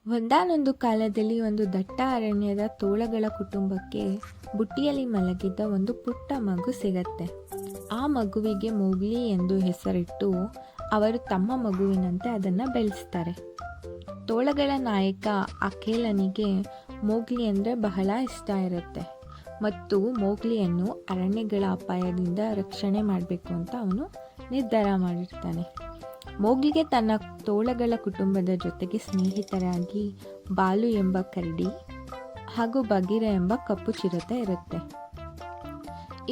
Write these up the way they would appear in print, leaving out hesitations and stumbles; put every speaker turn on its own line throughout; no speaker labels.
ಒಂದಾನೊಂದು ಕಾಲದಲ್ಲಿ ಒಂದು ದಟ್ಟ ಅರಣ್ಯದ ತೋಳಗಳ ಕುಟುಂಬಕ್ಕೆ ಬುಟ್ಟಿಯಲ್ಲಿ ಮಲಗಿದ್ದ ಒಂದು ಪುಟ್ಟ ಮಗು ಸಿಗತ್ತೆ. ಆ ಮಗುವಿಗೆ ಮೋಗ್ಲಿ ಎಂದು ಹೆಸರಿಟ್ಟು ಅವರು ತಮ್ಮ ಮಗುವಿನಂತೆ ಅದನ್ನು ಬೆಳೆಸ್ತಾರೆ. ತೋಳಗಳ ನಾಯಕ ಅಖೇಲನಿಗೆ ಮೋಗ್ಲಿ ಅಂದರೆ ಬಹಳ ಇಷ್ಟ ಇರುತ್ತೆ ಮತ್ತು ಮೋಗ್ಲಿಯನ್ನು ಅರಣ್ಯಗಳ ಅಪಾಯದಿಂದ ರಕ್ಷಣೆ ಮಾಡಬೇಕು ಅಂತ ಅವನು ನಿರ್ಧಾರ ಮಾಡಿರ್ತಾನೆ. ಮೋಗ್ಲಿಗೆ ತನ್ನ ತೋಳಗಳ ಕುಟುಂಬದ ಜೊತೆಗೆ ಸ್ನೇಹಿತರಾಗಿ ಬಾಲು ಎಂಬ ಕರಡಿ ಹಾಗೂ ಬಗೀರ ಎಂಬ ಕಪ್ಪು ಚಿರತೆ ಇರುತ್ತೆ.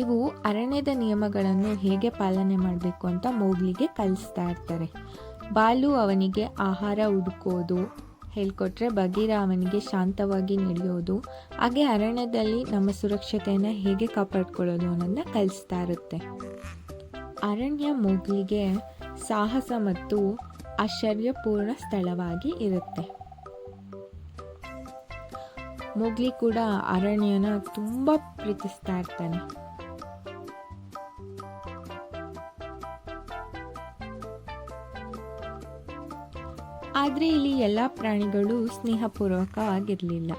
ಇವು ಅರಣ್ಯದ ನಿಯಮಗಳನ್ನು ಹೇಗೆ ಪಾಲನೆ ಮಾಡಬೇಕು ಅಂತ ಮೋಗ್ಲಿಗೆ ಕಲಿಸ್ತಾ ಇರ್ತಾರೆ. ಬಾಲು ಅವನಿಗೆ ಆಹಾರ ಹುಡುಕೋದು ಹೇಳ್ಕೊಟ್ರೆ, ಬಗೀರ ಅವನಿಗೆ ಶಾಂತವಾಗಿ ನಡೆಯೋದು, ಹಾಗೆ ಅರಣ್ಯದಲ್ಲಿ ನಮ್ಮ ಸುರಕ್ಷತೆಯನ್ನು ಹೇಗೆ ಕಾಪಾಡ್ಕೊಳ್ಳೋದು ಅನ್ನೋದನ್ನ ಕಲಿಸ್ತಾ ಇರುತ್ತೆ. ಅರಣ್ಯ ಮೋಗ್ಲಿಗೆ ಸಾಹಸ ಮತ್ತು ಆಶ್ಚರ್ಯಪೂರ್ಣ ಸ್ಥಳವಾಗಿ ಇರುತ್ತೆ. ಮೋಗ್ಲಿ ಕೂಡ ಅರಣ್ಯನ ತುಂಬ ಪ್ರೀತಿಸ್ತಾ ಇರ್ತಾನೆ. ಆದರೆ ಇಲ್ಲಿ ಎಲ್ಲ ಪ್ರಾಣಿಗಳು ಸ್ನೇಹಪೂರ್ವಕವಾಗಿರಲಿಲ್ಲ.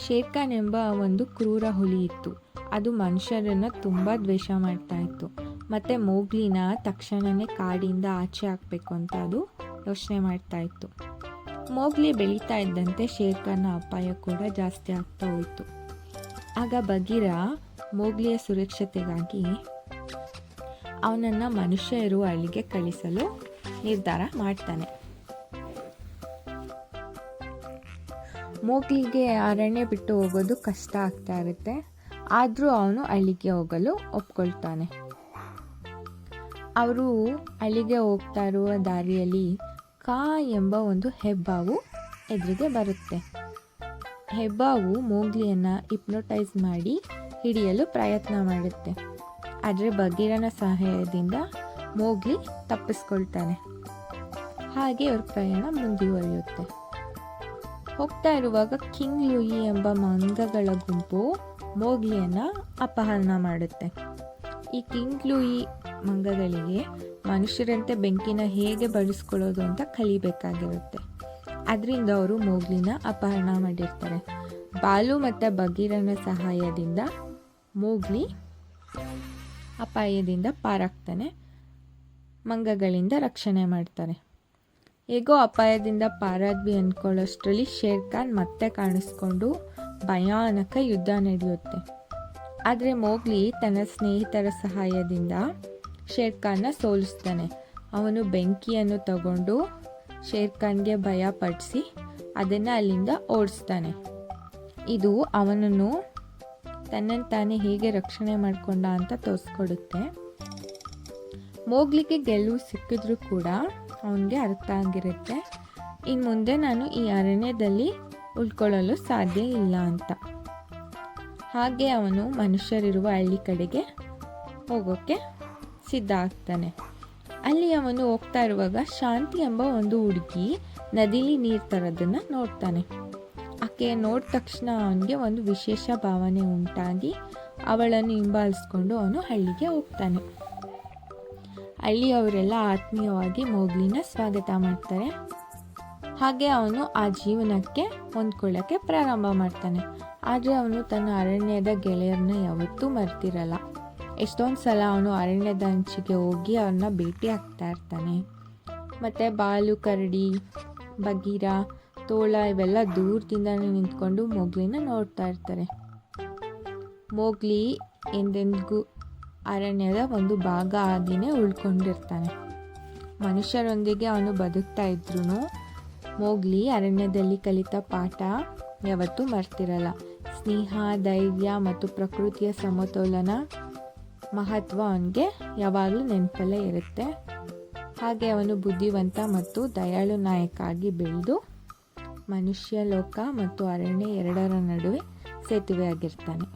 ಶೇರ್ಖಾನ್ ಎಂಬ ಒಂದು ಕ್ರೂರ ಹುಲಿ ಇತ್ತು. ಅದು ಮನುಷ್ಯರನ್ನು ತುಂಬ ದ್ವೇಷ ಮಾಡ್ತಾ ಇತ್ತು ಮತ್ತು ಮೋಗ್ಲಿನ ತಕ್ಷಣವೇ ಕಾಡಿಂದ ಆಚೆ ಹಾಕಬೇಕು ಅಂತ ಅದು ಯೋಚನೆ ಮಾಡ್ತಾ ಇತ್ತು. ಮೋಗ್ಲಿ ಬೆಳೀತಾ ಇದ್ದಂತೆ ಶೇರ್ಖಾನ್ನ ಅಪಾಯ ಕೂಡ ಜಾಸ್ತಿ ಆಗ್ತಾ ಹೋಯಿತು. ಆಗ ಬಗೀರ ಮೋಗ್ಲಿಯ ಸುರಕ್ಷತೆಗಾಗಿ ಅವನನ್ನು ಮನುಷ್ಯ ಇರುವ ಹಳ್ಳಿಗೆ ಕಳಿಸಲು ನಿರ್ಧಾರ ಮಾಡ್ತಾನೆ. ಮೋಗ್ಲಿಗೆ ಅರಣ್ಯ ಬಿಟ್ಟು ಹೋಗೋದು ಕಷ್ಟ ಆಗ್ತಾ ಇರುತ್ತೆ. ಆದರೂ ಅವನು ಹಳ್ಳಿಗೆ ಹೋಗಲು ಒಪ್ಕೊಳ್ತಾನೆ. ಅವರು ಹಳ್ಳಿಗೆ ಹೋಗ್ತಾ ಇರುವ ದಾರಿಯಲ್ಲಿ ಕಾ ಎಂಬ ಒಂದು ಹೆಬ್ಬಾವು ಎದುರಿಗೆ ಬರುತ್ತೆ. ಹೆಬ್ಬಾವು ಮೋಗ್ಲಿಯನ್ನು ಹಿಪ್ನೋಟೈಸ್ ಮಾಡಿ ಹಿಡಿಯಲು ಪ್ರಯತ್ನ ಮಾಡುತ್ತೆ. ಆದರೆ ಬಗೀರನ ಸಹಾಯದಿಂದ ಮೋಗ್ಲಿ ತಪ್ಪಿಸ್ಕೊಳ್ತಾನೆ. ಹಾಗೆ ಅವ್ರ ಪ್ರಯಾಣ ಮುಂದುವರಿಯುತ್ತೆ. ಹೋಗ್ತಾ ಇರುವಾಗ ಕಿಂಗ್ ಲೂಯಿ ಎಂಬ ಮಂಗಗಳ ಗುಂಪು ಮೋಗ್ಲಿಯನ್ನು ಅಪಹರಣ ಮಾಡುತ್ತೆ. ಈ ಕಿಂಗ್ ಲೂಯಿ ಮಂಗಗಳಿಗೆ ಮನುಷ್ಯರಂತೆ ಬೆಂಕಿನ ಹೇಗೆ ಬಳಸ್ಕೊಳ್ಳೋದು ಅಂತ ಕಲಿಬೇಕಾಗಿರುತ್ತೆ. ಅದರಿಂದ ಅವರು ಮೋಗ್ಲಿನ ಅಪಹರಣ ಮಾಡಿರ್ತಾರೆ. ಬಾಲು ಮತ್ತು ಬಗೀರನ ಸಹಾಯದಿಂದ ಮೋಗ್ಲಿ ಅಪಾಯದಿಂದ ಪಾರಾಗ್ತಾನೆ. ಮಂಗಗಳಿಂದ ರಕ್ಷಣೆ ಮಾಡ್ತಾರೆ. ಹೇಗೋ ಅಪಾಯದಿಂದ ಪಾರಾದ್ವಿ ಅಂದ್ಕೊಳ್ಳೋಷ್ಟರಲ್ಲಿ ಶೇರ್ಖಾನ್ ಮತ್ತೆ ಕಾಣಿಸ್ಕೊಂಡು ಭಯಾನಕ ಯುದ್ಧ ನಡೆಯುತ್ತೆ. ಆದರೆ ಮೋಗ್ಲಿ ತನ್ನ ಸ್ನೇಹಿತರ ಸಹಾಯದಿಂದ ಶೇರ್ಖಾನ್ನ ಸೋಲಿಸ್ತಾನೆ. ಅವನು ಬೆಂಕಿಯನ್ನು ತಗೊಂಡು ಶೇರ್ಖಾನ್ಗೆ ಭಯ ಪಡಿಸಿ ಅದನ್ನು ಅಲ್ಲಿಂದ ಓಡಿಸ್ತಾನೆ. ಇದು ಅವನನ್ನು ತನ್ನನ್ನು ತಾನೇ ಹೇಗೆ ರಕ್ಷಣೆ ಮಾಡಿಕೊಂಡ ಅಂತ ತೋರಿಸ್ಕೊಡುತ್ತೆ. ಮೋಗ್ಲಿಗೆ ಗೆಲುವು ಸಿಕ್ಕಿದ್ರೂ ಕೂಡ ಅವನಿಗೆ ಅರ್ಥ ಆಗಿರುತ್ತೆ, ಇನ್ನು ಮುಂದೆ ನಾನು ಈ ಅರಣ್ಯದಲ್ಲಿ ಉಳ್ಕೊಳ್ಳಲು ಸಾಧ್ಯ ಇಲ್ಲ ಅಂತ. ಹಾಗೆ ಅವನು ಮನುಷ್ಯರಿರುವ ಹಳ್ಳಿ ಕಡೆಗೆ ಹೋಗೋಕ್ಕೆ ಸಿದ್ಧ ಆಗ್ತಾನೆ. ಅಲ್ಲಿ ಅವನು ಹೋಗ್ತಾ ಇರುವಾಗ ಶಾಂತಿ ಎಂಬ ಒಂದು ಹುಡುಗಿ ನದಿಲಿ ನೀರು ತರೋದನ್ನು ನೋಡ್ತಾನೆ. ಆಕೆ ನೋಡಿದ ತಕ್ಷಣ ಅವನಿಗೆ ಒಂದು ವಿಶೇಷ ಭಾವನೆ ಉಂಟಾಗಿ ಅವಳನ್ನು ಹಿಂಬಾಲಿಸ್ಕೊಂಡು ಅವನು ಹಳ್ಳಿಗೆ ಹೋಗ್ತಾನೆ. ಹಳ್ಳಿಯವರೆಲ್ಲ ಆತ್ಮೀಯವಾಗಿ ಮೋಗ್ಲಿನ ಸ್ವಾಗತ ಮಾಡ್ತಾರೆ. ಹಾಗೆ ಅವನು ಆ ಜೀವನಕ್ಕೆ ಹೊಂದ್ಕೊಳ್ಳೋಕ್ಕೆ ಪ್ರಾರಂಭ ಮಾಡ್ತಾನೆ. ಆದರೆ ಅವನು ತನ್ನ ಅರಣ್ಯದ ಗೆಳೆಯರನ್ನ ಯಾವತ್ತೂ ಮರ್ತಿರಲ್ಲ. ಎಷ್ಟೊಂದು ಸಲ ಅವನು ಅರಣ್ಯದ ಅಂಚಿಗೆ ಹೋಗಿ ಅವ್ರನ್ನ ಭೇಟಿ ಆಗ್ತಾ ಇರ್ತಾನೆ. ಮತ್ತು ಬಾಲು, ಕರಡಿ, ಬಗೀರ, ತೋಳ ಇವೆಲ್ಲ ದೂರದಿಂದನೇ ನಿಂತ್ಕೊಂಡು ಮೋಗ್ಲಿನ ನೋಡ್ತಾ ಇರ್ತಾರೆ. ಮೋಗ್ಲಿ ಎಂದೆಂದಿಗೂ ಅರಣ್ಯದ ಒಂದು ಭಾಗ ಆಗಿನೇ ಉಳ್ಕೊಂಡಿರ್ತಾನೆ. ಮನುಷ್ಯರೊಂದಿಗೆ ಅವನು ಬದುಕ್ತಾ ಇದ್ರೂ ಮೋಗ್ಲಿ ಅರಣ್ಯದಲ್ಲಿ ಕಲಿತ ಪಾಠ ಯಾವತ್ತೂ ಮರ್ತಿರಲ್ಲ. ಸ್ನೇಹ, ಧೈರ್ಯ ಮತ್ತು ಪ್ರಕೃತಿಯ ಸಮತೋಲನ ಮಹತ್ವ ಅವನಿಗೆ ಯಾವಾಗಲೂ ನೆನಪಲ್ಲೇ ಇರುತ್ತೆ. ಹಾಗೆ ಅವನು ಬುದ್ಧಿವಂತ ಮತ್ತು ದಯಾಳು ನಾಯಕ ಆಗಿ ಬೆಳೆದು ಮನುಷ್ಯ ಲೋಕ ಮತ್ತು ಅರಣ್ಯ ಎರಡರ ನಡುವೆ ಸೇತುವೆಯಾಗಿರ್ತಾನೆ.